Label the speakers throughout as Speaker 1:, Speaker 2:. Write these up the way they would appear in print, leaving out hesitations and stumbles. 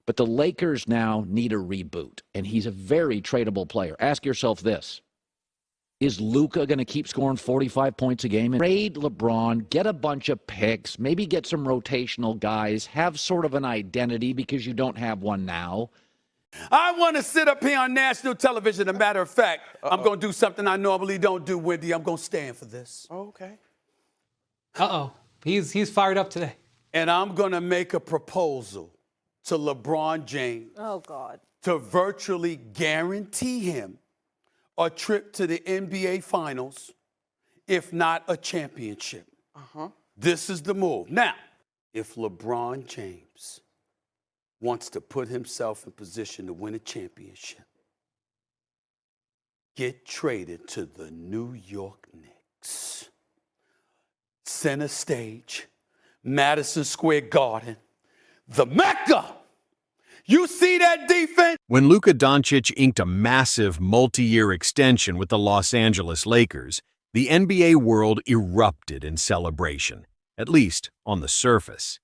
Speaker 1: But the Lakers now need a reboot, and he's a very tradable player. Ask yourself this. Is Luka going to keep scoring 45 points a game? And trade LeBron, get a bunch of picks, maybe get some rotational guys, have sort of an identity because you don't have one now.
Speaker 2: I want to sit up here on national television. As a matter of fact, I'm going to do something I normally don't do, Wendy. I'm going to stand for this.
Speaker 3: Oh, okay.
Speaker 4: Uh-oh. He's fired up today.
Speaker 2: And I'm going to make a proposal to LeBron James.
Speaker 5: Oh, God.
Speaker 2: To virtually guarantee him a trip to the NBA Finals, if not a championship. This is the move. Now, if LeBron James wants to put himself in position to win a championship, get traded to the New York Knicks. Center stage, Madison Square Garden, the Mecca. You see that defense?
Speaker 6: When Luka Dončić inked a massive multi-year extension with the Los Angeles Lakers, the NBA world erupted in celebration, at least on the surface.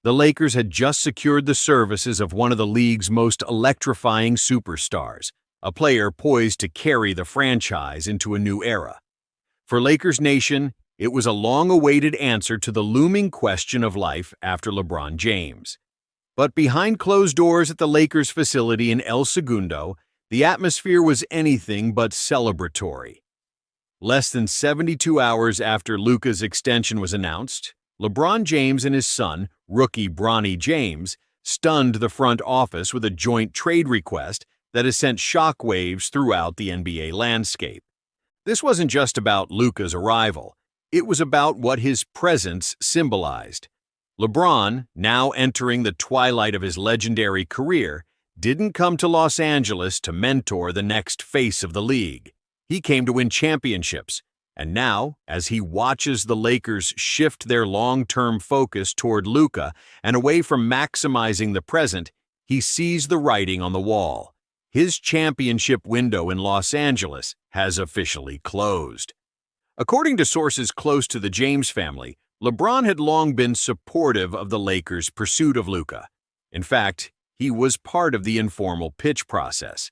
Speaker 6: The Lakers had just secured the services of one of the league's most electrifying superstars, a player poised to carry the franchise into a new era. For Lakers Nation, it was a long-awaited answer to the looming question of life after LeBron James. But behind closed doors at the Lakers facility in El Segundo, the atmosphere was anything but celebratory. Less than 72 hours after Luka's extension was announced, LeBron James and his son, rookie Bronny James, stunned the front office with a joint trade request that has sent shockwaves throughout the NBA landscape. This wasn't just about Luka's arrival. It was about what his presence symbolized. LeBron, now entering the twilight of his legendary career, didn't come to Los Angeles to mentor the next face of the league. He came to win championships, and now, as he watches the Lakers shift their long-term focus toward Luka and away from maximizing the present, he sees the writing on the wall. His championship window in Los Angeles has officially closed. According to sources close to the James family, LeBron had long been supportive of the Lakers' pursuit of Luka. In fact, he was part of the informal pitch process.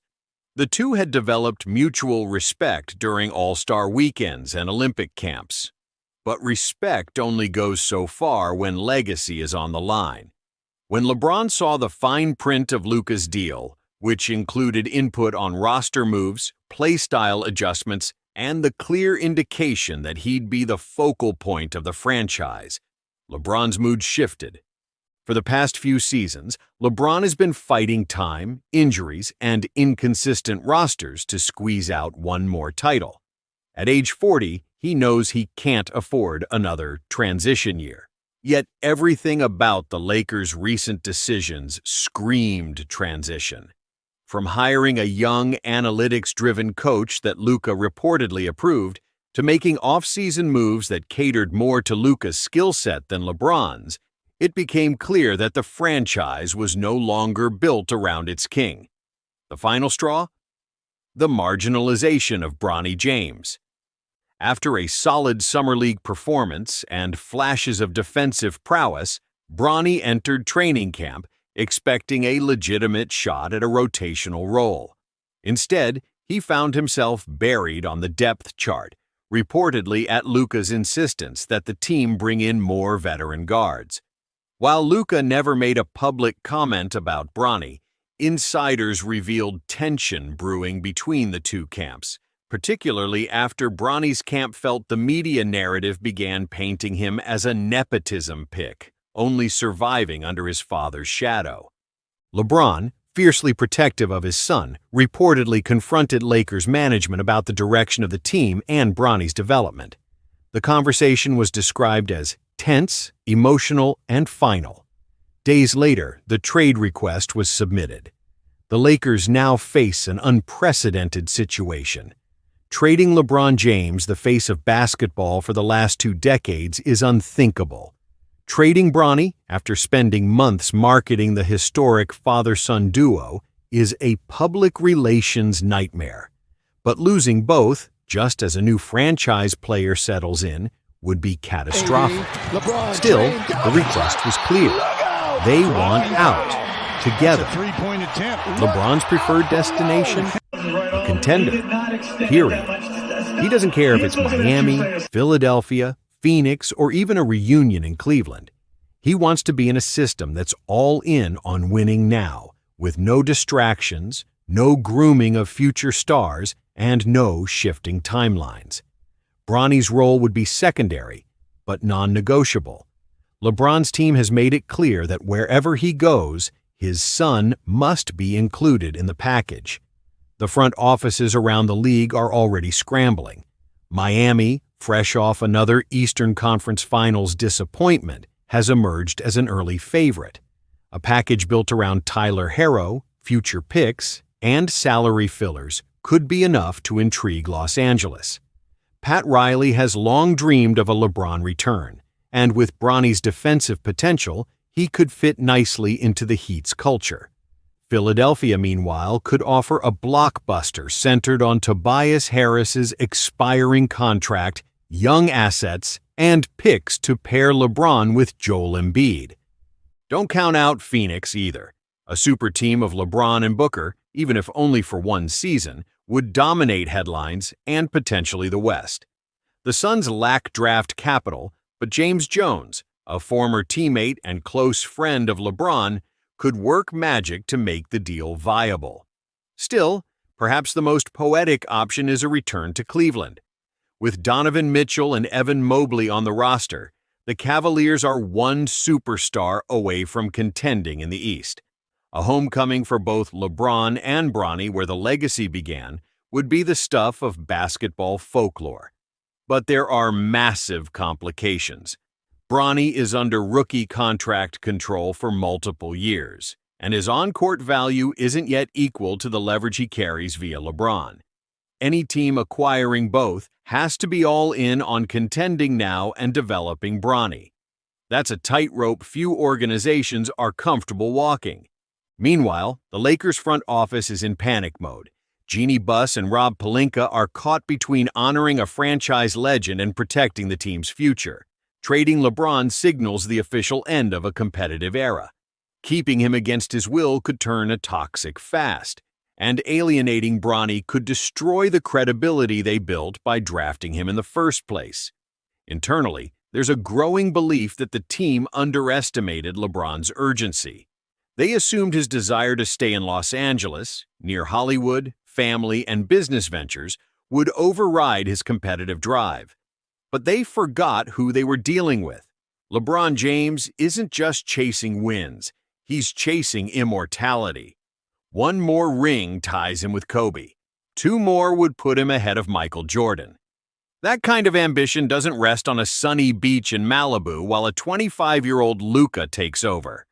Speaker 6: The two had developed mutual respect during All-Star weekends and Olympic camps. But respect only goes so far when legacy is on the line. When LeBron saw the fine print of Luka's deal, which included input on roster moves, play-style adjustments, and the clear indication that he'd be the focal point of the franchise, LeBron's mood shifted. For the past few seasons, LeBron has been fighting time, injuries, and inconsistent rosters to squeeze out one more title. At age 40, he knows he can't afford another transition year. Yet everything about the Lakers' recent decisions screamed transition. From hiring a young, analytics-driven coach that Luka reportedly approved, to making off-season moves that catered more to Luka's skill set than LeBron's, it became clear that the franchise was no longer built around its king. The final straw? The marginalization of Bronny James. After a solid summer league performance and flashes of defensive prowess, Bronny entered training camp expecting a legitimate shot at a rotational role. Instead, he found himself buried on the depth chart, reportedly at Luka's insistence that the team bring in more veteran guards. While Luka never made a public comment about Bronny, insiders revealed tension brewing between the two camps, particularly after Bronny's camp felt the media narrative began painting him as a nepotism pick, only surviving under his father's shadow. LeBron, fiercely protective of his son, reportedly confronted Lakers management about the direction of the team and Bronny's development. The conversation was described as tense, emotional, and final. Days later, the trade request was submitted. The Lakers now face an unprecedented situation. Trading LeBron James, the face of basketball for the last 2 decades, is unthinkable. Trading Bronny, after spending months marketing the historic father-son duo, is a public relations nightmare. But losing both, just as a new franchise player settles in, would be catastrophic. Still, the request was clear. They want out. together.
Speaker 3: Three-point attempt.
Speaker 6: LeBron's preferred destination? A contender. Period. He doesn't care if it's Miami, Philadelphia, Phoenix, or even a reunion in Cleveland. He wants to be in a system that's all in on winning now, with no distractions, no grooming of future stars, and no shifting timelines. Bronny's role would be secondary, but non-negotiable. LeBron's team has made it clear that wherever he goes, his son must be included in the package. The front offices around the league are already scrambling. Miami, fresh off another Eastern Conference Finals disappointment, has emerged as an early favorite. A package built around Tyler Herro, future picks, and salary fillers could be enough to intrigue Los Angeles. Pat Riley has long dreamed of a LeBron return, and with Bronny's defensive potential, he could fit nicely into the Heat's culture. Philadelphia, meanwhile, could offer a blockbuster centered on Tobias Harris's expiring contract, young assets, and picks to pair LeBron with Joel Embiid. Don't count out Phoenix either. A super team of LeBron and Booker, even if only for one season, would dominate headlines and potentially the West. The Suns lack draft capital, but James Jones, a former teammate and close friend of LeBron, could work magic to make the deal viable. Still, perhaps the most poetic option is a return to Cleveland. With Donovan Mitchell and Evan Mobley on the roster, the Cavaliers are one superstar away from contending in the East. A homecoming for both LeBron and Bronny, where the legacy began, would be the stuff of basketball folklore. But there are massive complications. Bronny is under rookie contract control for multiple years, and his on-court value isn't yet equal to the leverage he carries via LeBron. Any team acquiring both has to be all in on contending now and developing Bronny. That's a tightrope few organizations are comfortable walking. Meanwhile, the Lakers' front office is in panic mode. Jeannie Buss and Rob Pelinka are caught between honoring a franchise legend and protecting the team's future. Trading LeBron signals the official end of a competitive era. Keeping him against his will could turn a toxic fast, and alienating Bronny could destroy the credibility they built by drafting him in the first place. Internally, there's a growing belief that the team underestimated LeBron's urgency. They assumed his desire to stay in Los Angeles, near Hollywood, family, and business ventures, would override his competitive drive. But they forgot who they were dealing with. LeBron James isn't just chasing wins, he's chasing immortality. One more ring ties him with Kobe. 2 more would put him ahead of Michael Jordan. That kind of ambition doesn't rest on a sunny beach in Malibu while a 25-year-old Luka takes over.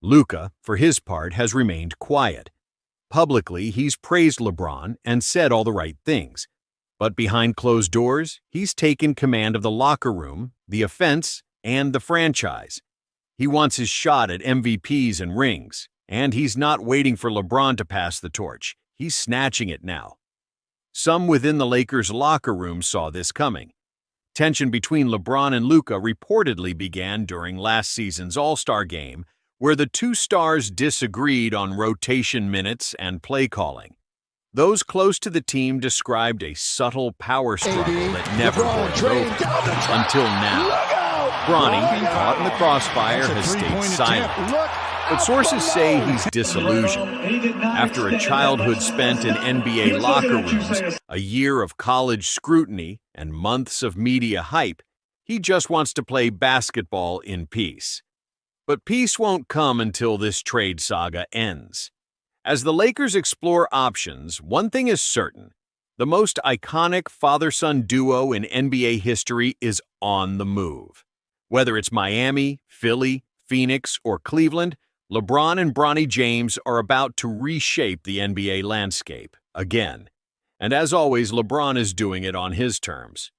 Speaker 6: Luka, for his part, has remained quiet. Publicly, he's praised LeBron and said all the right things. But behind closed doors, he's taken command of the locker room, the offense, and the franchise. He wants his shot at MVPs and rings, and he's not waiting for LeBron to pass the torch. He's snatching it now. Some within the Lakers' locker room saw this coming. Tension between LeBron and Luka reportedly began during last season's All-Star game, where the two stars disagreed on rotation minutes and play calling. Those close to the team described a subtle power struggle that never boiled over. Until now. Bronny, caught in the crossfire, has stayed silent. But sources say he's disillusioned. After a childhood spent in NBA locker rooms, a year of college scrutiny, and months of media hype, he just wants to play basketball in peace. But peace won't come until this trade saga ends. As the Lakers explore options, one thing is certain. The most iconic father-son duo in NBA history is on the move. Whether it's Miami, Philly, Phoenix, or Cleveland, LeBron and Bronny James are about to reshape the NBA landscape again. And as always, LeBron is doing it on his terms.